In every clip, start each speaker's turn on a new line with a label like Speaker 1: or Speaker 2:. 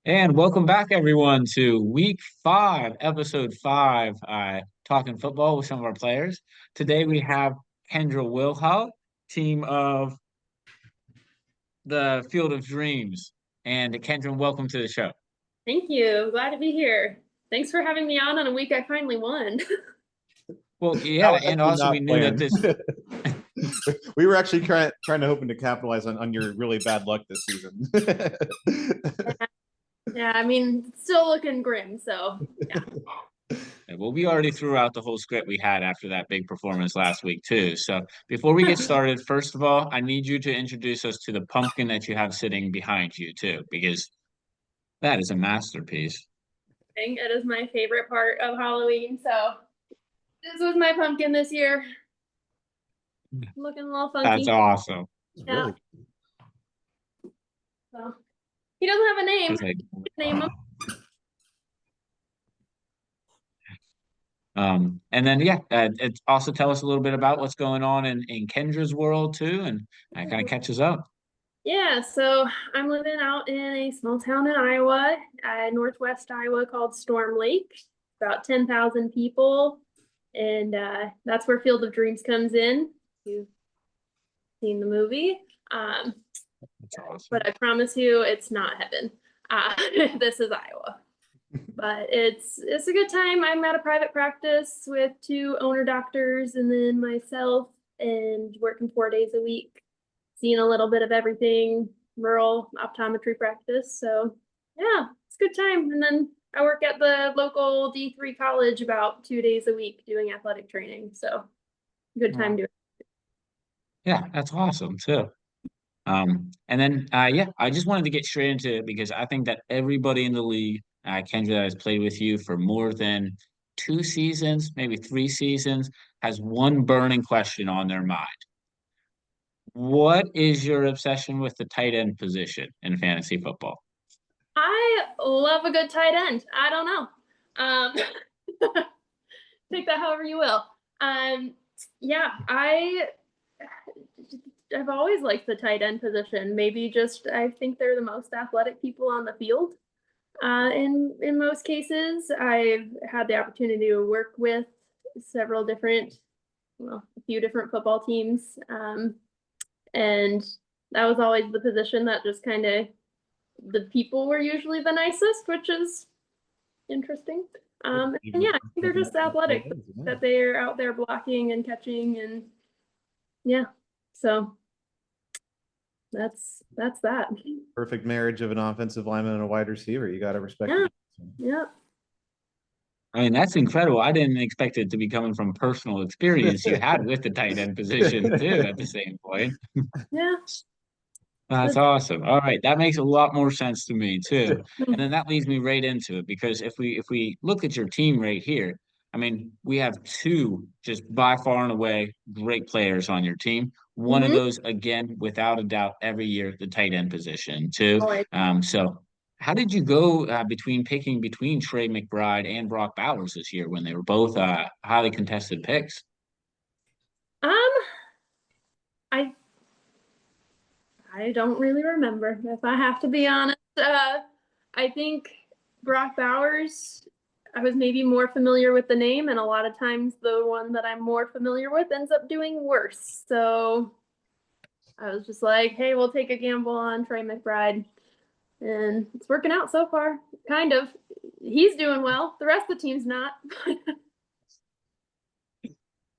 Speaker 1: And welcome back, everyone, to week five, episode five, talking football with some of our players. Today we have Kendra Wilhout, team of the Field of Dreams. And Kendra, welcome to the show.
Speaker 2: Thank you. Glad to be here. Thanks for having me on a week I finally won.
Speaker 1: Well,
Speaker 3: That
Speaker 1: yeah,
Speaker 3: was
Speaker 1: and
Speaker 3: actually
Speaker 1: also we
Speaker 3: not
Speaker 1: knew that
Speaker 3: planned.
Speaker 1: this.
Speaker 3: We were actually trying to hoping to capitalize on your really bad luck this season.
Speaker 2: Yeah, I mean, still looking grim, so yeah.
Speaker 1: Well, we already threw out the whole script we had after that big performance last week, too. So before we get started, first of all, I need you to introduce us to the pumpkin that you have sitting behind you, too, because that is a masterpiece.
Speaker 2: It is my favorite part of Halloween, so this was my pumpkin this year. Looking a little funky.
Speaker 1: That's awesome.
Speaker 2: Yeah.
Speaker 3: Really?
Speaker 2: So he doesn't have a name.
Speaker 1: It's like,
Speaker 2: Name him.
Speaker 1: and then it also tell us a little bit about what's going on in Kendra's world too, and that kind of catches up.
Speaker 2: Yeah, so I'm living out in a small town in Iowa, northwest Iowa called Storm Lake. About 10,000 people, and that's where Field of Dreams comes in. You've seen the movie.
Speaker 1: That's awesome.
Speaker 2: But I promise you, it's not heaven. This is Iowa. But it's a good time. I'm at a private practice with two owner doctors and then myself, and working 4 days a week, seeing a little bit of everything, rural optometry practice. So yeah, it's a good time. And then I work at the local D3 college about 2 days a week doing athletic training. So good time doing it.
Speaker 1: Yeah, that's awesome too. And then I just wanted to get straight into it because I think that everybody in the league, Kendra, that has played with you for more than 2 seasons, maybe 3 seasons, has one burning question on their mind. What is your obsession with the tight end position in fantasy football?
Speaker 2: I love a good tight end. I don't know. Take that however you will. Yeah, I've always liked the tight end position. Maybe just I think they're the most athletic people on the field. In most cases, I've had the opportunity to work with several different, well, a few different football teams, and that was always the position that just kind of the people were usually the nicest, which is interesting. And yeah, I think they're just athletic, that they're out there blocking and catching, and yeah, so that's that.
Speaker 3: Perfect marriage of an offensive lineman and a wide receiver. You got to respect
Speaker 2: Yeah.
Speaker 3: it.
Speaker 2: Yeah.
Speaker 1: I mean, that's incredible. I didn't expect it to be coming from personal experience you had with the tight end position too at the same point.
Speaker 2: Yeah.
Speaker 1: That's awesome. All right, that makes a lot more sense to me too. And then that leads me right into it because if we look at your team right here, I mean, we have two just by far and away great players on your team. One of
Speaker 2: Mhm.
Speaker 1: those, again, without a doubt, every year the tight end position too.
Speaker 2: Always.
Speaker 1: So how did you go between picking between Trey McBride and Brock Bowers this year when they were both highly contested picks?
Speaker 2: Um, I I don't really remember, if I have to be honest. I think Brock Bowers, I was maybe more familiar with the name, and a lot of times the one that I'm more familiar with ends up doing worse. So I was just like, hey, we'll take a gamble on Trey McBride. And it's working out so far, kind of. He's doing well. The rest of the team's not.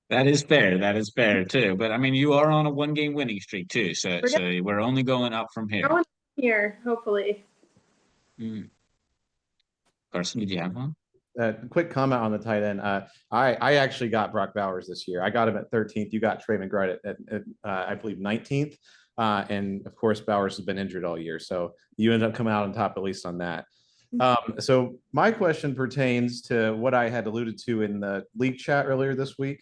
Speaker 1: That is fair. That is fair too. But I mean, you are on a 1 game winning streak too, so we're only going up from here.
Speaker 2: Going here, hopefully.
Speaker 1: Carson, did you have one?
Speaker 3: Quick comment on the tight end. I actually got Brock Bowers this year. I got him at 13th. You got Trey McBride at I believe 19th. And of course, Bowers has been injured all year, so you end up coming out on top at least on that. So my question pertains to what I had alluded to in the league chat earlier this week.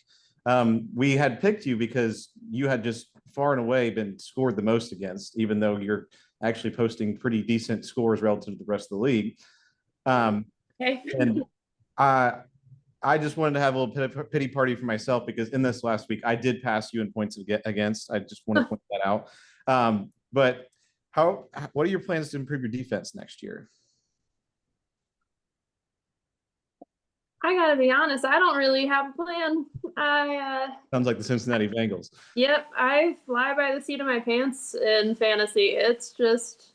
Speaker 3: We had picked you because you had just far and away been scored the most against, even though you're actually posting pretty decent scores relative to the rest of the league.
Speaker 2: Okay.
Speaker 3: And I just wanted to have a little pity party for myself because in this last week I did pass you in points against. I just want to point that out. But what are your plans to improve your defense next year?
Speaker 2: I gotta be honest, I don't really have a plan.
Speaker 3: Sounds like the Cincinnati Bengals.
Speaker 2: Yep, I fly by the seat of my pants in fantasy. It's just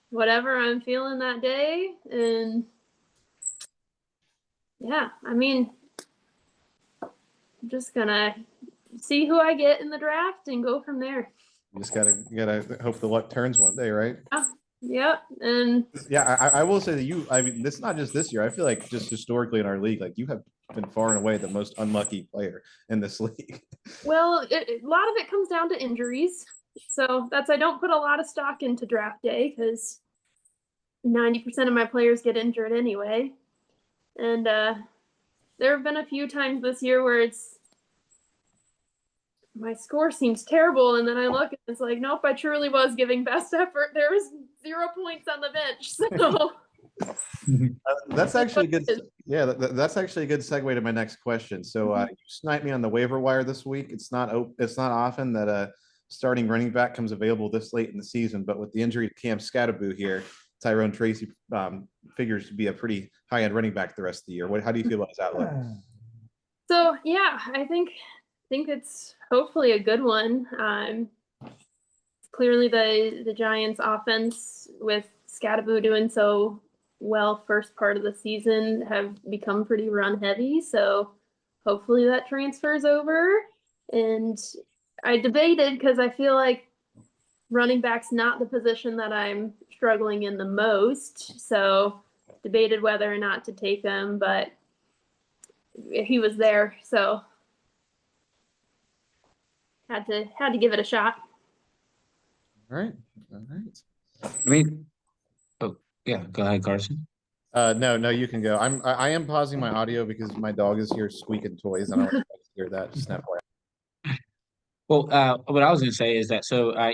Speaker 2: whatever I'm feeling that day. And yeah, I mean, I'm just gonna see who I get in the draft and go from there.
Speaker 3: You just gotta hope the luck turns one day, right?
Speaker 2: Yeah, yep. And
Speaker 3: Yeah, I will say that I mean, this not just this year. I feel like just historically in our league, like you have been far and away the most unlucky player in this league.
Speaker 2: well, a lot of it comes down to injuries. So I don't put a lot of stock into draft day because 90% of my players get injured anyway. And there have been a few times this year where my score seems terrible, and then I look and it's like, nope, I truly was giving best effort. There was 0 points on the bench. So
Speaker 3: That's actually good. Yeah, that's actually a good segue to my next question. So you sniped me on the waiver wire this week. It's not often that a starting running back comes available this late in the season, but with the injury to Cam Scatterboo here, Tyrone Tracy figures to be a pretty high-end running back the rest of the year. How do you feel about his outlook?
Speaker 2: So yeah, I think it's hopefully a good one. Clearly the Giants offense with Scatterboo doing so well first part of the season have become pretty run heavy. So hopefully that transfers over. And I debated because I feel like running back's not the position that I'm struggling in the most. So debated whether or not to take him, but he was there, so had to give it a shot.
Speaker 3: All right. All right.
Speaker 1: I mean, oh yeah, go ahead, Carson.
Speaker 3: No, you can go. I am pausing my audio because my dog is here squeaking toys. I don't want to hear that. Just FYI.
Speaker 1: Well, what I was going to say is that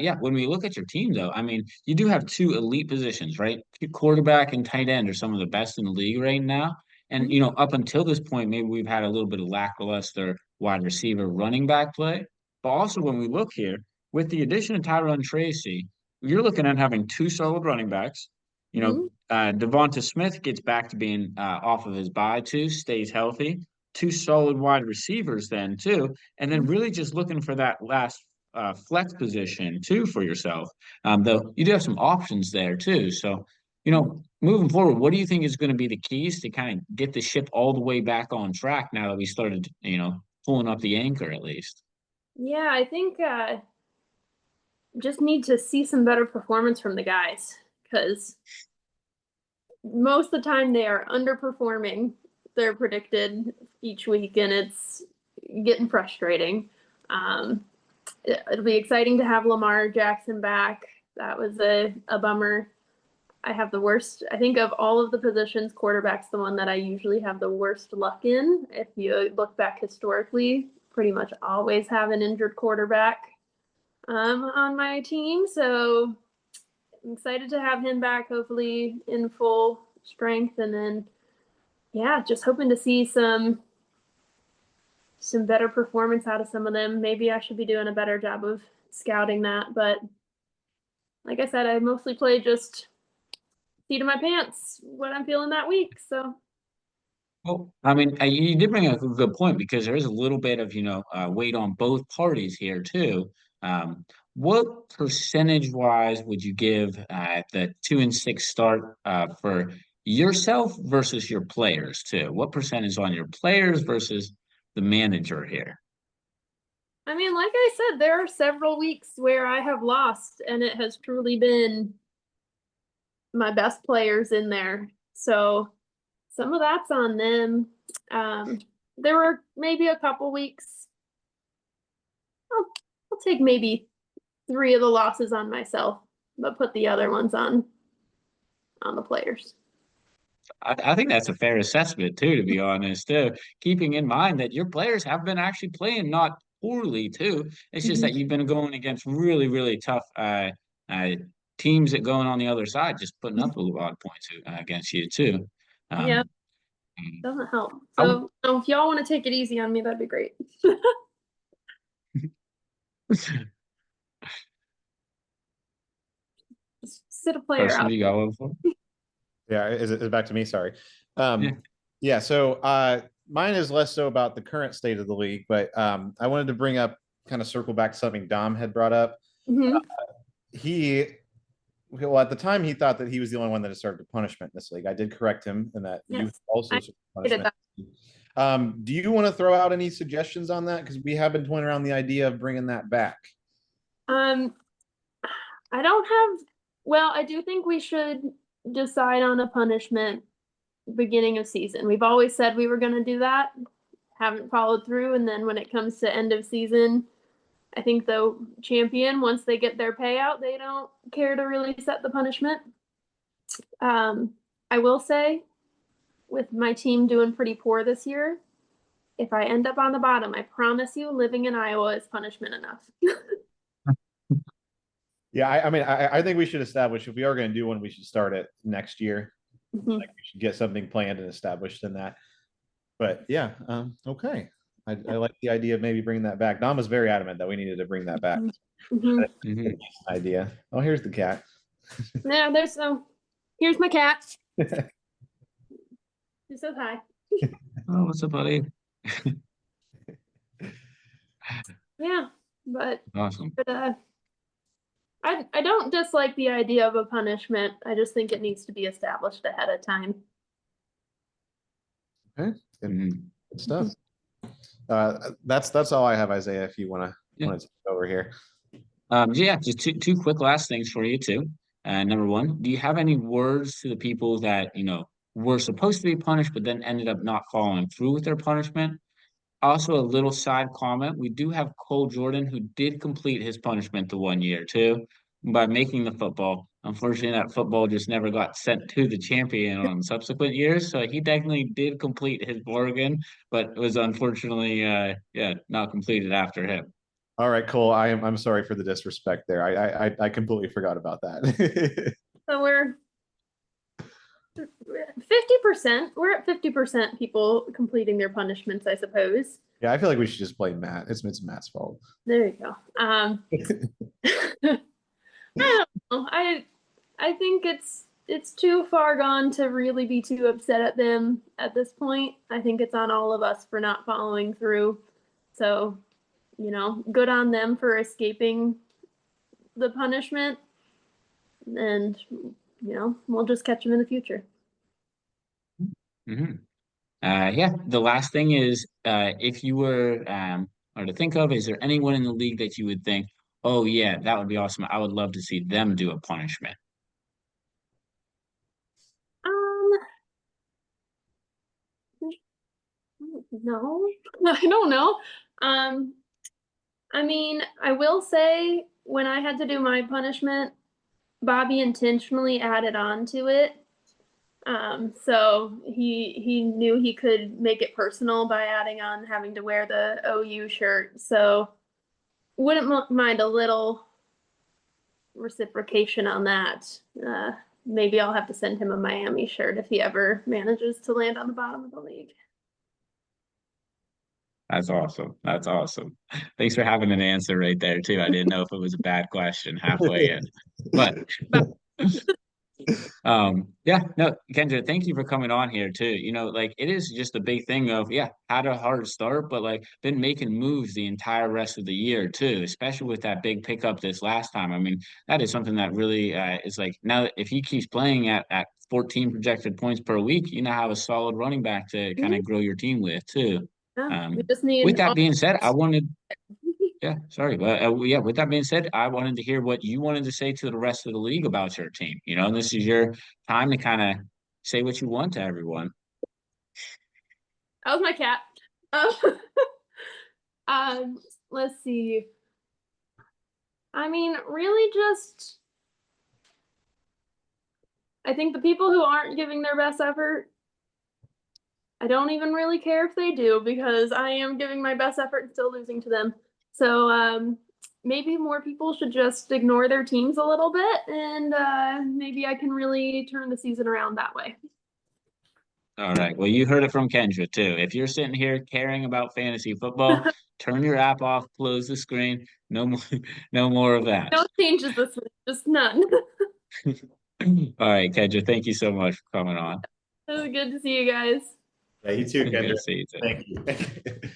Speaker 1: yeah, when we look at your team though, I mean, you do have two elite positions, right? Quarterback and tight end are some of the best in the league right now. And up until this point, maybe we've had a little bit of lackluster wide receiver running back play. But also when we look here, with the addition of Tyrone Tracy, you're looking at having two solid running backs. Devonta Smith gets back to being off of his bye too, stays healthy. Two solid wide receivers then too, and then really just looking for that last flex position too for yourself. Though you do have some options there too. So, moving forward, what do you think is going to be the keys to kind of get the ship all the way back on track now that we started, pulling up the anchor at least?
Speaker 2: Yeah, I think just need to see some better performance from the guys because most of the time they are underperforming. They're predicted each week, and it's getting frustrating. It'll be exciting to have Lamar Jackson back. That was a bummer. I have the worst, I think, of all of the positions, quarterback's the one that I usually have the worst luck in. If you look back historically, pretty much always have an injured quarterback on my team. So I'm excited to have him back, hopefully in full strength. And then, yeah, just hoping to see some better performance out of some of them. Maybe I should be doing a better job of scouting that. But like I said, I mostly play just seat of my pants, what I'm feeling that week. So.
Speaker 1: Well, I mean, you did bring up a good point because there is a little bit of, weight on both parties here too. What percentage wise would you give the 2-6 start for yourself versus your players too? What percentage on your players versus the manager here?
Speaker 2: I mean, like I said, there are several weeks where I have lost, and it has truly been my best players in there. So some of that's on them. There were maybe a couple weeks. I'll take maybe 3 of the losses on myself, but put the other ones on the players.
Speaker 1: I think that's a fair assessment too, to be honest, too. Keeping in mind that your players have been actually playing not poorly too. It's just that you've been going against really, really tough uh, teams that going on the other side, just putting up a lot of points against you too.
Speaker 2: Yeah,
Speaker 1: Um,
Speaker 2: doesn't help.
Speaker 1: I would-
Speaker 2: So if y'all want to take it easy on me, that'd be great. Just sit a player
Speaker 1: Carson,
Speaker 2: out.
Speaker 1: do you got one for?
Speaker 3: Yeah, is it back to me? Sorry.
Speaker 1: Yeah.
Speaker 3: Yeah, so mine is less so about the current state of the league, but I wanted to bring up, kind of circle back to something Dom had brought up.
Speaker 2: Mhm.
Speaker 3: He, well, at the time, he thought that he was the only one that deserved a punishment in this league. I did correct him, and that you
Speaker 2: Yes,
Speaker 3: also
Speaker 2: I
Speaker 3: served a
Speaker 2: hated
Speaker 3: punishment. Do you want to throw out any suggestions on that? Because we have been toying around the idea of bringing that back.
Speaker 2: I don't have, well, I do think we should decide on a punishment beginning of season. We've always said we were going to do that, haven't followed through. And then when it comes to end of season, I think the champion, once they get their payout, they don't care to really set the punishment. I will say, with my team doing pretty poor this year, if I end up on the bottom, I promise you, living in Iowa is punishment enough.
Speaker 3: Yeah, I mean, I think we should establish, if we are going to do one, we should start it next year.
Speaker 2: Mhm.
Speaker 3: Like, we should get something planned and established in that. But yeah, okay. I like the idea of maybe bringing that back. Dom was very adamant that we needed to bring that back.
Speaker 2: Mhm.
Speaker 1: Mhm.
Speaker 3: Idea. Oh, here's the cat.
Speaker 2: Yeah, there's here's my cat. He says hi.
Speaker 1: Oh, what's up, buddy?
Speaker 2: Yeah, but
Speaker 1: Awesome.
Speaker 2: I don't dislike the idea of a punishment. I just think it needs to be established ahead of time.
Speaker 3: Okay, good,
Speaker 1: Mhm.
Speaker 3: good stuff. That's all I have, Isaiah. If you want
Speaker 1: Yeah.
Speaker 3: to take over here.
Speaker 1: Yeah, just two quick last things for you too. Number one, do you have any words to the people that, were supposed to be punished, but then ended up not following through with their punishment? Also, a little side comment. We do have Cole Jordan, who did complete his punishment the 1 year too, by making the football. Unfortunately, that football just never got sent to the champion on subsequent years. So he technically did complete his bargain, but it was unfortunately, not completed after him.
Speaker 3: All right, Cole. I'm sorry for the disrespect there. I completely forgot about that.
Speaker 2: So we're 50%. We're at 50% people completing their punishments, I suppose.
Speaker 3: Yeah, I feel like we should just blame Matt. It's Matt's fault.
Speaker 2: There you go. I don't know. I think it's too far gone to really be too upset at them at this point. I think it's on all of us for not following through. So, good on them for escaping the punishment. And, we'll just catch them in the future.
Speaker 1: Hmm. Yeah, the last thing is, if you were, or to think of, is there anyone in the league that you would think, oh yeah, that would be awesome. I would love to see them do a punishment.
Speaker 2: Um, no, I don't know. I mean, I will say when I had to do my punishment, Bobby intentionally added on to it. So he knew he could make it personal by adding on having to wear the OU shirt. So wouldn't mind a little reciprocation on that. Maybe I'll have to send him a Miami shirt if he ever manages to land on the bottom of the league.
Speaker 1: That's awesome. That's awesome. Thanks for having an answer right there too. I didn't know if it was a bad question halfway in, but yeah, no, Kendra, thank you for coming on here too. Like it is just a big thing of, yeah, had a hard start, but like been making moves the entire rest of the year too, especially with that big pickup this last time. I mean, that is something that really is like, now if he keeps playing at 14 projected points per week, have a solid running back to kind of grow your team with too.
Speaker 2: Yeah, we
Speaker 1: Um,
Speaker 2: just
Speaker 1: with
Speaker 2: need
Speaker 1: that being said, yeah, sorry, but yeah, with that being said, I wanted to hear what you wanted to say to the rest of the league about your team. This is your time to kind of say what you want to everyone.
Speaker 2: That was my cat. Um, let's see. I mean, really just I think the people who aren't giving their best effort, I don't even really care if they do because I am giving my best effort and still losing to them. So maybe more people should just ignore their teams a little bit and maybe I can really turn the season around that way.
Speaker 1: All right. Well, you heard it from Kendra too. If you're sitting here caring about fantasy football, turn your app off, close the screen. No more, no more of that.
Speaker 2: No changes this week, just none.
Speaker 1: All right, Kendra, thank you so much for coming on.
Speaker 2: It was good to see you guys.
Speaker 3: Yeah, you too,
Speaker 1: Good
Speaker 3: Kendra.
Speaker 1: to see you too.
Speaker 3: Thank you.